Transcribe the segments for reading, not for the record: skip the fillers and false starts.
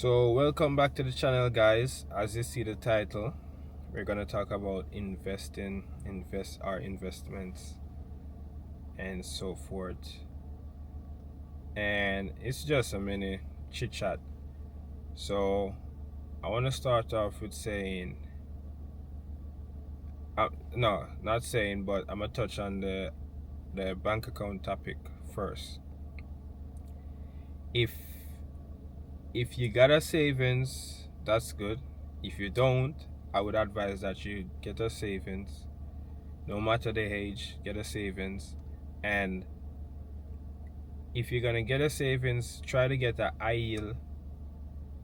So welcome back to the channel, guys. As you see the title, we're gonna talk about our investments and so forth. And it's just a mini chit chat. So I want to start off with saying, no, not saying, but I'm gonna touch on the bank account topic first. If you got a savings, that's good. If you don't, I would advise that you get a savings. No matter the age, get a savings. And if you're gonna get a savings, try to get a high yield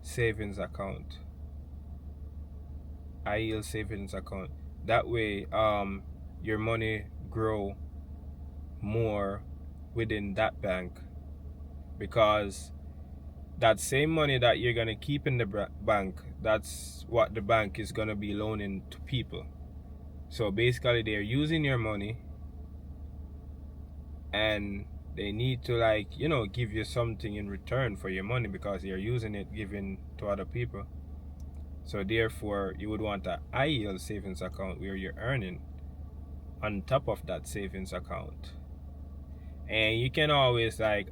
savings account. High yield savings account. That way, your money grow more within that bank, because that same money that you're gonna keep in the bank, that's what the bank is gonna be loaning to people. So basically, they're using your money, and they need to, like, give you something in return for your money, because you're using it, giving to other people. So therefore, you would want a high yield savings account where you're earning on top of that savings account. And you can always, like,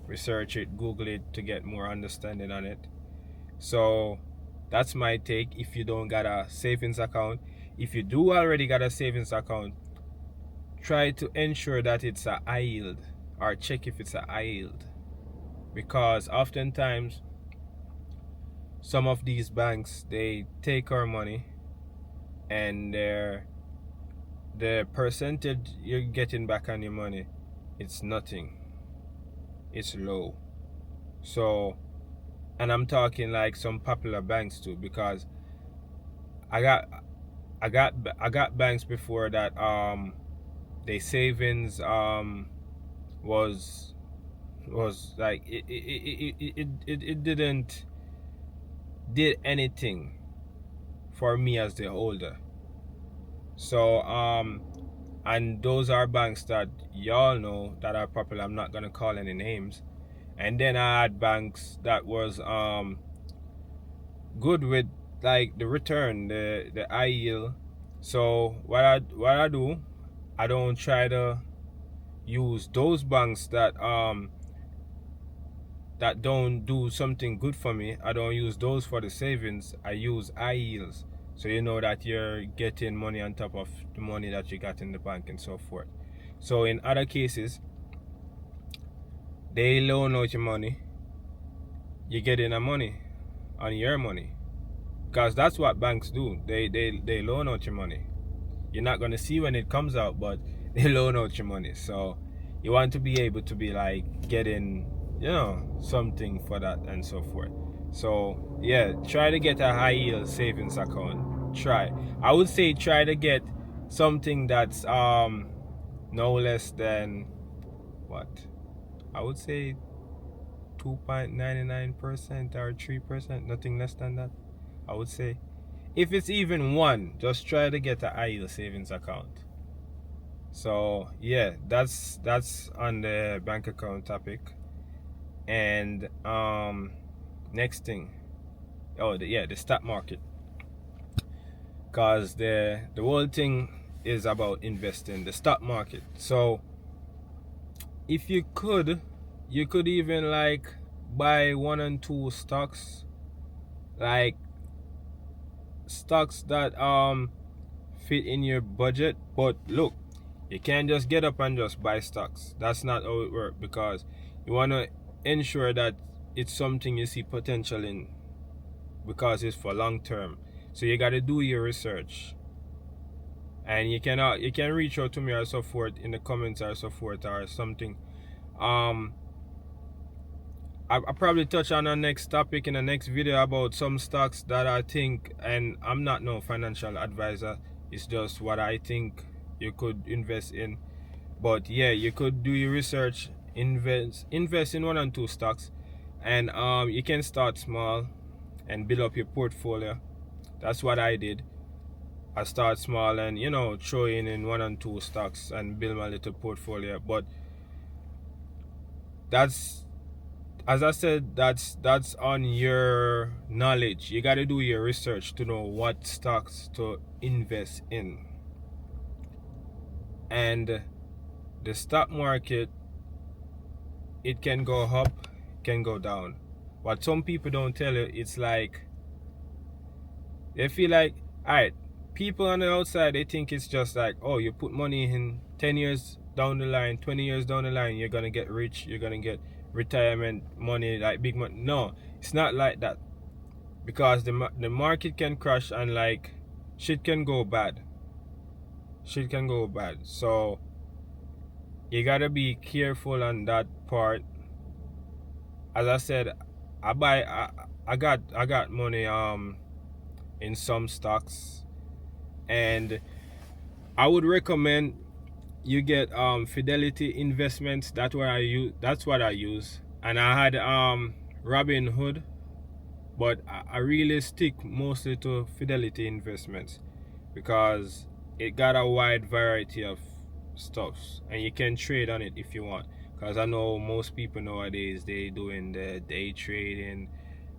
research it, Google it to get more understanding on it. So that's my take. If you don't got a savings account, if you do already got a savings account, try to ensure that it's a high yield, or check if it's a high yield, because oftentimes some of these banks, they take our money, and the percentage you're getting back on your money, it's nothing, it's low. So, and I'm talking like some popular banks too, because I got banks before that their savings was like it didn't did anything for me as the holder. So and those are banks that y'all know that are popular. I'm not gonna call any names. And then I had banks that was good with, like, the return, the high yield. So what I do, I don't try to use those banks that don't do something good for me. I don't use those for the savings. I use high yields, so you know that you're getting money on top of the money that you got in the bank and so forth. So in other cases, they loan out your money, you get in a money on your money, because that's what banks do. They loan out your money. You're not going to see when it comes out, but they loan out your money. So you want to be able to be, like, getting something for that and so forth. So yeah, try to get a high yield savings account. I would say try to get something that's no less than, what, I would say 2.99% or 3%, nothing less than that. I would say if it's even one, just try to get a high yield savings account. So yeah, that's on the bank account topic. And next thing, the stock market, because the whole thing is about investing, the stock market. So if you could even, like, buy 1 and 2 stocks, like stocks that fit in your budget. But look, you can't just get up and just buy stocks. That's not how it works, because you want to ensure that it's something you see potential in, because it's for long term. So you got to do your research. And you can reach out to me or so forth in the comments or so forth or something. I'll probably touch on the next topic in the next video about some stocks that I think, and I'm not no financial advisor, it's just what I think you could invest in. But yeah, you could do your research, invest in 1 and 2 stocks, and you can start small and build up your portfolio. That's what I did. I start small and throw in 1 and 2 stocks and build my little portfolio. But that's as I said, that's on your knowledge. You got to do your research to know what stocks to invest in. And the stock market, it can go up, can go down. What some people don't tell you, it's like they feel like, alright, people on the outside, they think it's just like, oh, you put money in 10 years down the line, 20 years down the line, you're gonna get rich, you're gonna get retirement money, like big money. No, it's not like that, because the market can crash, and like shit can go bad. So you gotta be careful on that part. As I said, I got money in some stocks, and I would recommend you get Fidelity investments. That's what I use. And I had Robinhood, but I really stick mostly to Fidelity investments because it got a wide variety of stuffs, and you can trade on it if you want. Because I know most people nowadays, they doing the day trading,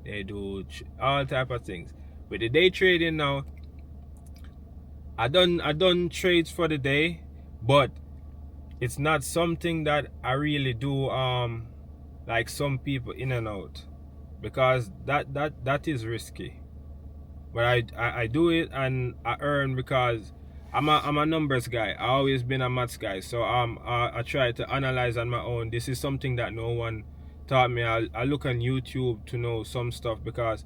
they do all type of things. With the day trading now, I done trades for the day, but it's not something that I really do like some people in and out, because that is risky. But I do it and I earn, because I'm a numbers guy. I always been a maths guy, so I try to analyze on my own. This is something that no one taught me. I look on YouTube to know some stuff, because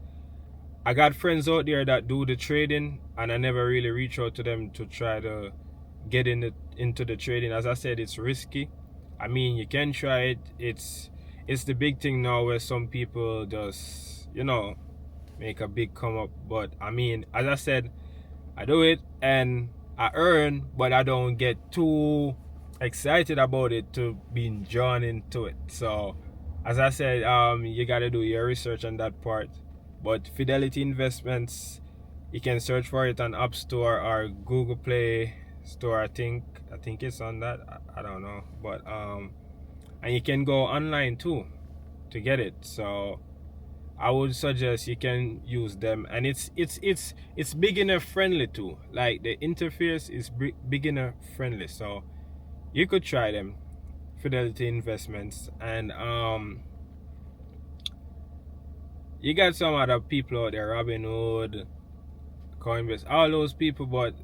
I got friends out there that do the trading, and I never really reach out to them to try to get into the trading. As I said, it's risky. I mean, you can try it. It's the big thing now where some people just, make a big come up. But I mean, as I said, I do it and I earn, but I don't get too excited about it to being drawn into it. So as I said, you gotta do your research on that part. But Fidelity Investments, you can search for it on App Store or Google Play Store. I think it's on that. I don't know, but and you can go online too to get it. So I would suggest you can use them, and it's beginner friendly too. Like the interface is beginner friendly, so you could try them, Fidelity Investments. And you got some other people out there, Robinhood, Coinbase, all those people, but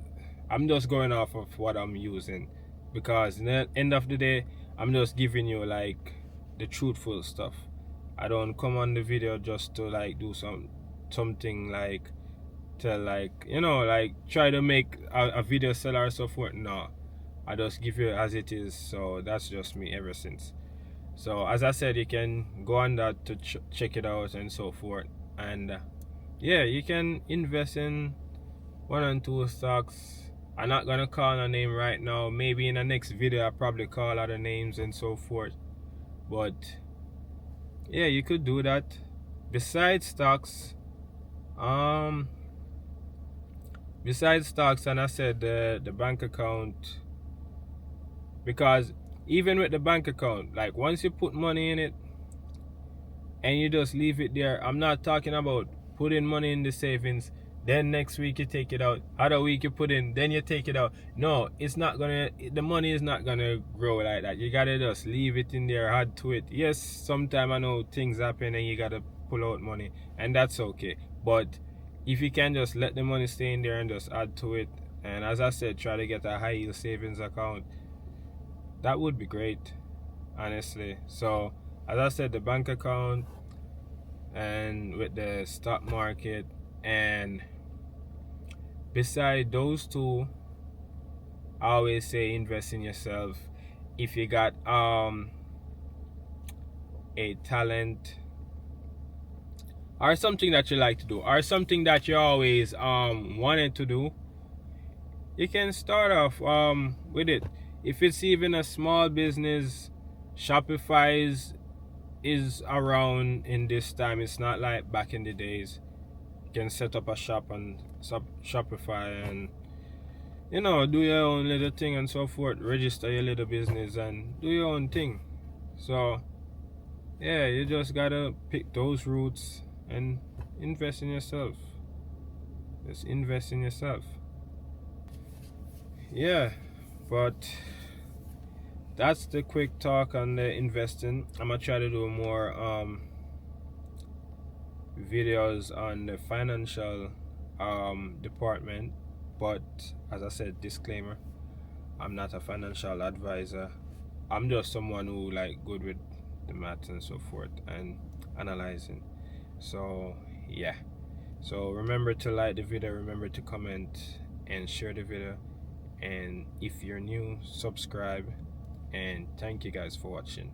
I'm just going off of what I'm using, because in the end of the day, I'm just giving you like the truthful stuff. I don't come on the video just to like do something like to like like try to make a video sell or so forth. No, I just give you as it is. So that's just me ever since. So as I said, you can go on that to check it out and so forth. And yeah, you can invest in 1 and 2 stocks. I'm not gonna call a name right now. Maybe in the next video I'll probably call other names and so forth. But yeah, you could do that. Besides stocks, and I said the bank account, because even with the bank account, like once you put money in it and you just leave it there, I'm not talking about putting money in the savings, then next week you take it out, other week you put in, then you take it out. No, the money is not gonna grow like that. You gotta just leave it in there, add to it. Yes, sometimes I know things happen and you gotta pull out money, and that's okay. But if you can just let the money stay in there and just add to it, and as I said, try to get a high yield savings account, that would be great, honestly. So as I said, the bank account, and with the stock market, and beside those two, I always say invest in yourself. If you got a talent or something that you like to do, or something that you always wanted to do, you can start off with it. If it's even a small business, Shopify is around in this time. It's not like back in the days. You can set up a shop on Shopify and do your own little thing and so forth. Register your little business and do your own thing. So Yeah, you just gotta pick those routes and invest in yourself. Just invest in yourself. Yeah, but that's the quick talk on the investing. I'm gonna try to do more videos on the financial department, but as I said, disclaimer, I'm not a financial advisor. I'm just someone who like good with the maths and so forth and analyzing. So yeah, so remember to like the video, remember to comment and share the video, and if you're new, subscribe, and thank you guys for watching.